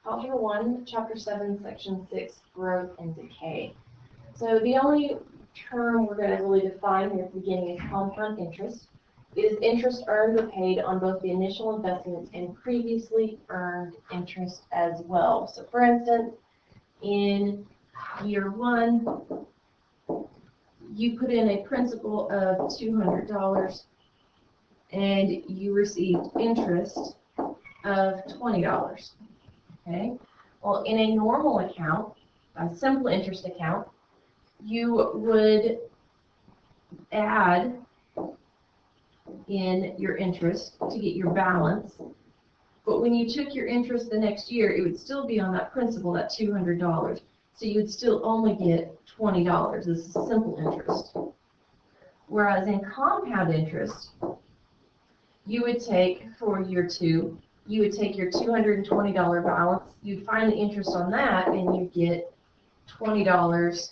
Algebra 1, Chapter 7, Section 6, Growth and Decay. So the only term we're going to really define here at the beginning is compound interest. It is interest earned or paid on both the initial investment and previously earned interest as well. So for instance, in year 1, you put in a principal of $200 and you received interest of $20. Okay. Well, in a normal account, a simple interest account, you would add in your interest to get your balance. But when you took your interest the next year, it would still be on that principal, that $200. So you would still only get $20. This is simple interest. Whereas in compound interest, you would take for year 2, you would take your $220 balance, you'd find the interest on that, and you'd get $20.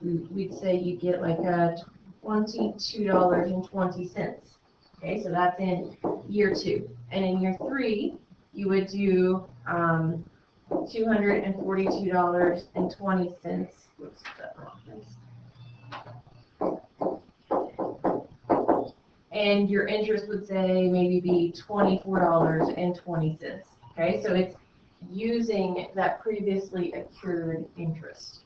We'd say you get like $22.20. Okay, so that's in year 2. And in year 3, you would do $242.20. Whoops, that wrong place. And your interest would say maybe be $24.20. Okay, so it's using that previously accrued interest.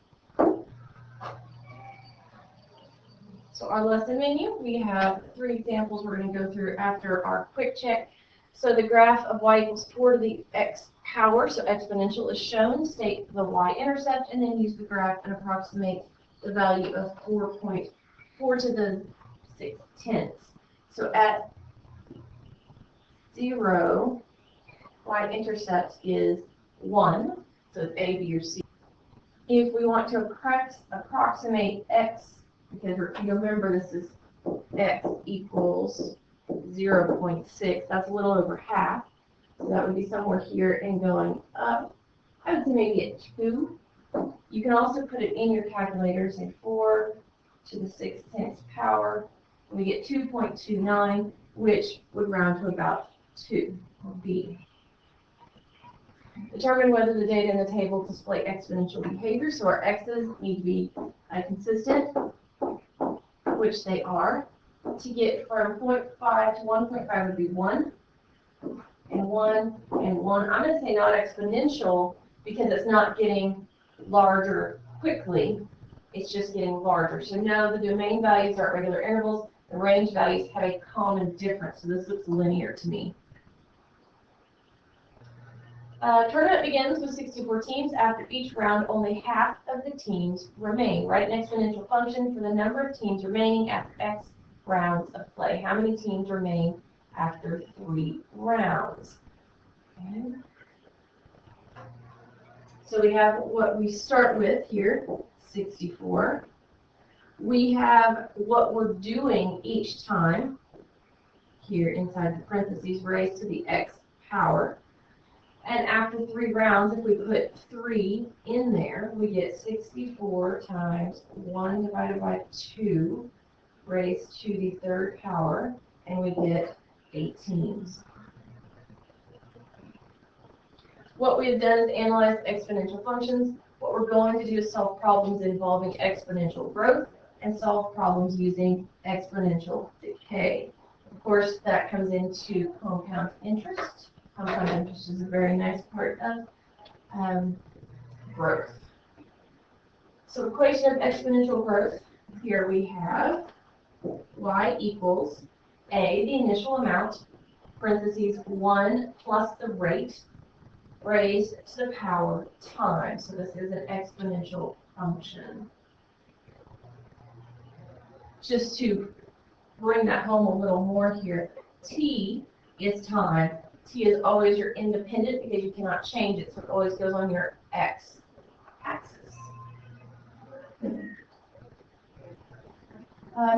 So our lesson menu, we have 3 examples we're going to go through after our quick check. So the graph of y equals 4 to the x power, so exponential is shown. State the y-intercept, and then use the graph and approximate the value of 4.4 to the 6/10. So at 0, y-intercept is 1, so it's A, B, or C. If we want to approximate x, because you remember this is x equals 0.6, that's a little over half. So that would be somewhere here and going up. I would say maybe at 2. You can also put it in your calculator, say 4 to the 6/10 power. And we get 2.29, which would round to about 2, or B. Determine whether the data in the table display exponential behavior. So our x's need to be consistent, which they are. To get from 0.5 to 1.5 would be 1, and 1, and 1. I'm going to say not exponential because it's not getting larger quickly. It's just getting larger. So no, the domain values are at regular intervals. The range values have a common difference. So this looks linear to me. Tournament begins with 64 teams. After each round, only half of the teams remain. Write an exponential function for the number of teams remaining after x rounds of play. How many teams remain after 3 rounds? Okay. So we have what we start with here, 64. We have what we're doing each time here inside the parentheses raised to the x power. And after 3 rounds, if we put 3 in there, we get 64 times 1 divided by 2 raised to the 3rd power, and we get 8 teams. What we have done is analyze exponential functions. What we're going to do is solve problems involving exponential growth and solve problems using exponential decay. Of course, that comes into compound interest. Compound interest is a very nice part of growth. So equation of exponential growth, here we have y equals a, the initial amount, parentheses 1 plus the rate, raised to the power times. So this is an exponential function. Just to bring that home a little more here, t is time. T is always your independent because you cannot change it, so it always goes on your x axis.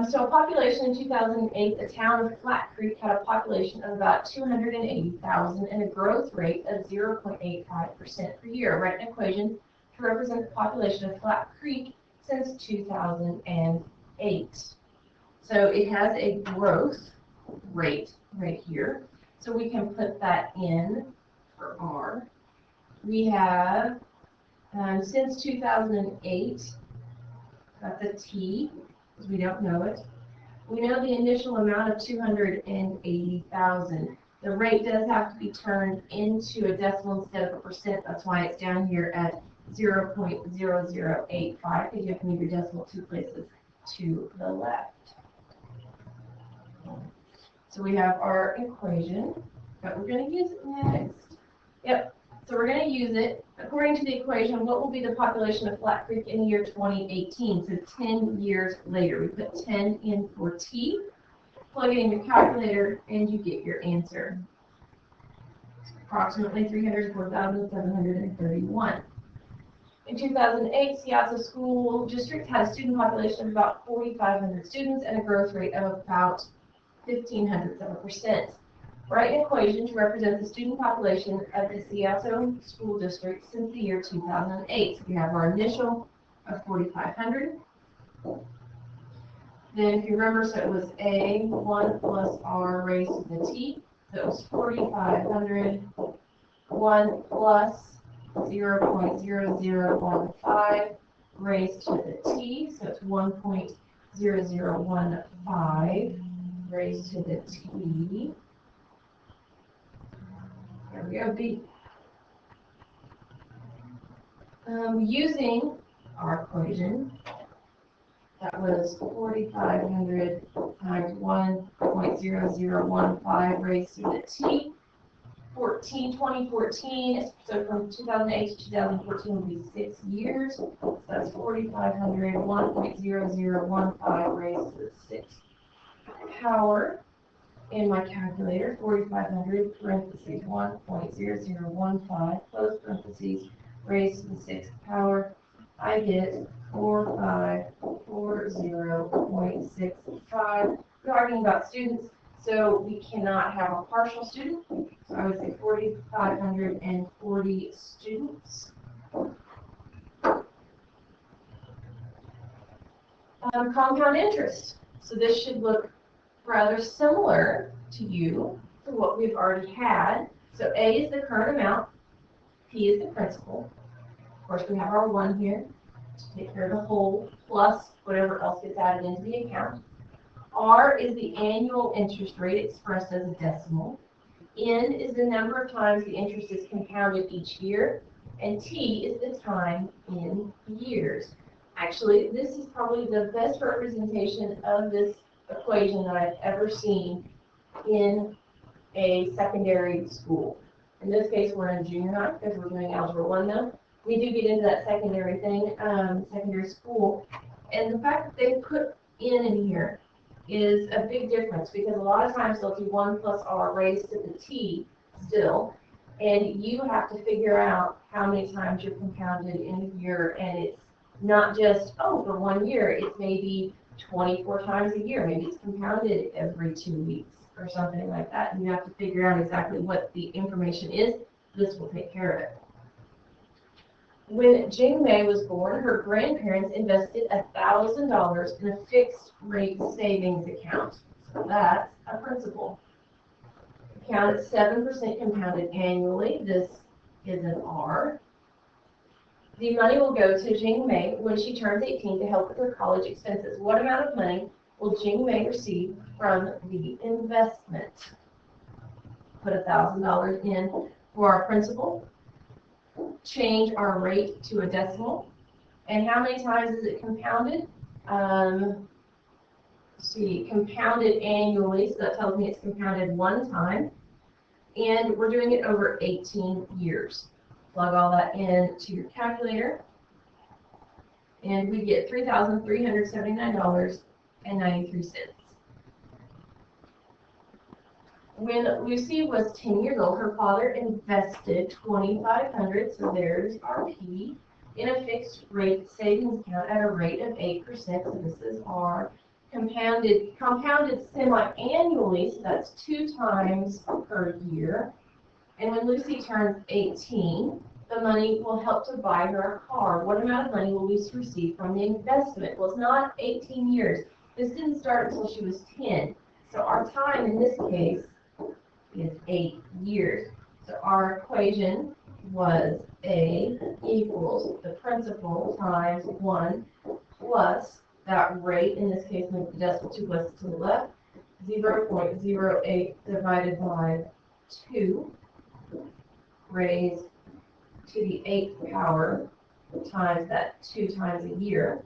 So a population in 2008, the town of Flat Creek had a population of about 280,000 and a growth rate of 0.85% per year. Write an equation to represent the population of Flat Creek since 2008. So it has a growth rate right here. So we can put that in for R. we have, since 2008, got the T, because we don't know it. We know the initial amount of 280,000. The rate does have to be turned into a decimal instead of a percent. That's why it's down here at 0.0085, because you have to move your decimal 2 places to the left. So we have our equation, but we're going to use it next. Yep, so we're going to use it. According to the equation, what will be the population of Flat Creek in the year 2018? So 10 years later. We put 10 in for T, plug it in your calculator, and you get your answer. Approximately 304,731. In 2008, Seattle School District had a student population of about 4,500 students and a growth rate of about 0.0001%. Write an equation to represent the student population of the Seattle School District since the year 2008. So we have our initial of 4,500. Then if you remember, so it was A, 1 plus R raised to the T. So it was 4,500, 1 plus 0.0015 raised to the T. So it's 1.0015 raised to the T. There we go, B. Using our equation, that was 4,500 times 1.0015 raised to the T. 2014, so from 2008 to 2014 will be 6 years. So that's 4,500, 1.0015 raised to the 6th power. In my calculator, 4,500 parentheses 1.0015 close parentheses raised to the 6th power. I get 4540.65. We're talking about students, so we cannot have a partial student. So I would say 4,540 students. Compound interest. So this should look rather similar to what we've already had. So A is the current amount, P is the principal. Of course, we have our 1 here to take care of the whole, plus whatever else gets added into the account. R is the annual interest rate expressed as a decimal. N is the number of times the interest is compounded each year. And T is the time in years. Actually, this is probably the best representation of this equation that I've ever seen in a secondary school. In this case, we're in junior high because we're doing Algebra 1 now. We do get into that secondary thing, secondary school. And the fact that they put in here is a big difference, because a lot of times they'll do 1 plus R raised to the T still, and you have to figure out how many times you're compounded in a year, and it's not just, oh, for 1 year, it's maybe 24 times a year. Maybe it's compounded every 2 weeks or something like that. And you have to figure out exactly what the information is. This will take care of it. When Jing Mei was born, her grandparents invested $1,000 in a fixed rate savings account. So that's a principal. Account at 7% compounded annually. This is an R. The money will go to Jing Mei when she turns 18 to help with her college expenses. What amount of money will Jing Mei receive from the investment? Put $1,000 in for our principal. Change our rate to a decimal. And how many times is it compounded? Compounded annually, so that tells me it's compounded 1 time. And we're doing it over 18 years. Plug all that into your calculator, and we get $3,379.93. When Lucy was 10 years old, her father invested $2,500, so there's our P, in a fixed rate savings account at a rate of 8%. So this is our compounded semi-annually, so that's 2 times per year. And when Lucy turns 18, the money will help to buy her a car. What amount of money will Lucy receive from the investment? Well, it's not 18 years. This didn't start until she was 10. So our time in this case is 8 years. So our equation was A equals the principal times 1 plus that rate, in this case, move the decimal 2 places to the left, 0.08 divided by 2 raised to the 8th power times that 2 times a year.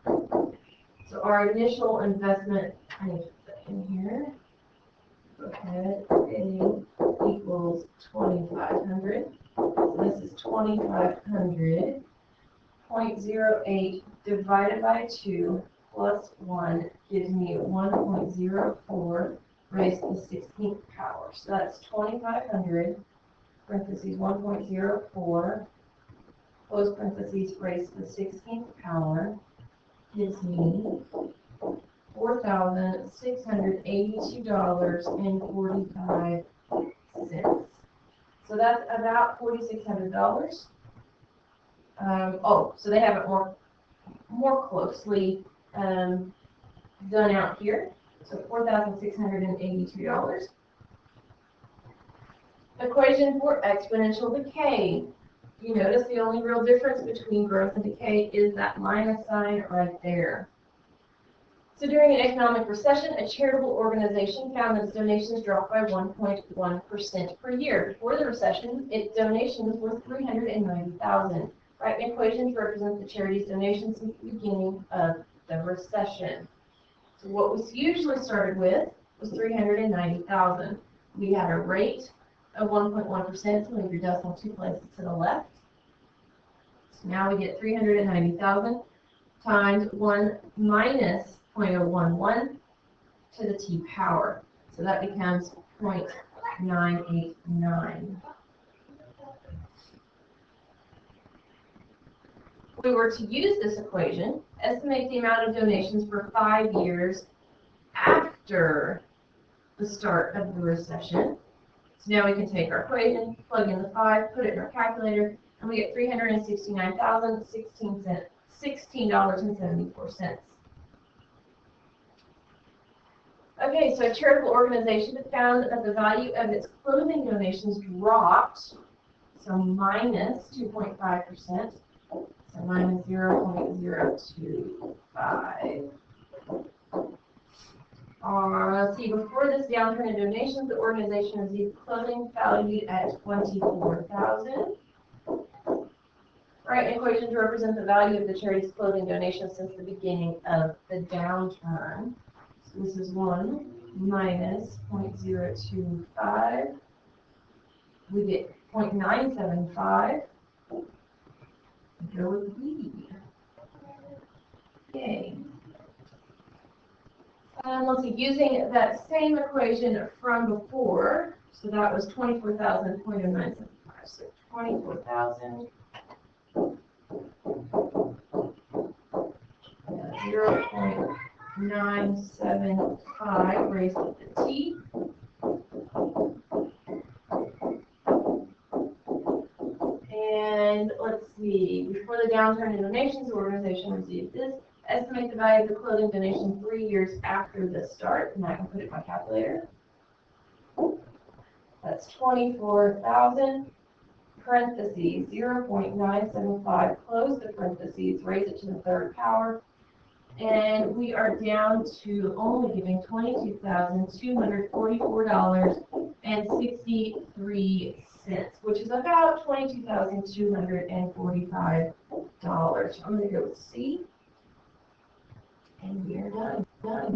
So our initial investment, I need to put that in here. Okay, A equals 2,500. So this is 2,500. 0.08 divided by 2 plus 1 gives me 1.04 raised to the 16th power. So that's 2,500, parentheses 1.04, close parentheses raised to the 16th power, gives me $4,682.45. So that's about $4,600. So they have it more closely done out here. So $4,682. Equation for exponential decay. You notice the only real difference between growth and decay is that minus sign right there. So during an economic recession, a charitable organization found that its donations dropped by 1.1% per year. Before the recession, its donations were $390,000. Write an equation to represent the charity's donations since the beginning of the recession. So what we usually started with was $390,000. We had a rate of 1.1%, so move your decimal 2 places to the left. So now we get $390,000 times 1 minus 0.011 to the t power. So that becomes 0.989. If we were to use this equation, estimate the amount of donations for 5 years after the start of the recession. So now we can take our equation, plug in the 5, put it in our calculator, and we get $369,016.74. Okay, so a charitable organization found that the value of its clothing donations dropped, so minus 2.5%, so minus 0.025. Let's see, before this downturn in donations, the organization received clothing valued at $24,000. Write an equation to represent the value of the charity's clothing donations since the beginning of the downturn. So this is 1 minus 0.025. We get 0.975. Go with B. Okay. Let's see, using that same equation from before, so that was 24,000.0975. So 24,000. 0.975 raised to the t. And let's see, before the downturn in donations, the organization received this. Estimate the value of the clothing donation 3 years after the start, and I can put it in my calculator. That's 24,000, parentheses, 0.975, close the parentheses, raise it to the 3rd power, and we are down to only giving $22,244.63, which is about $22,245. I'm going to go with C.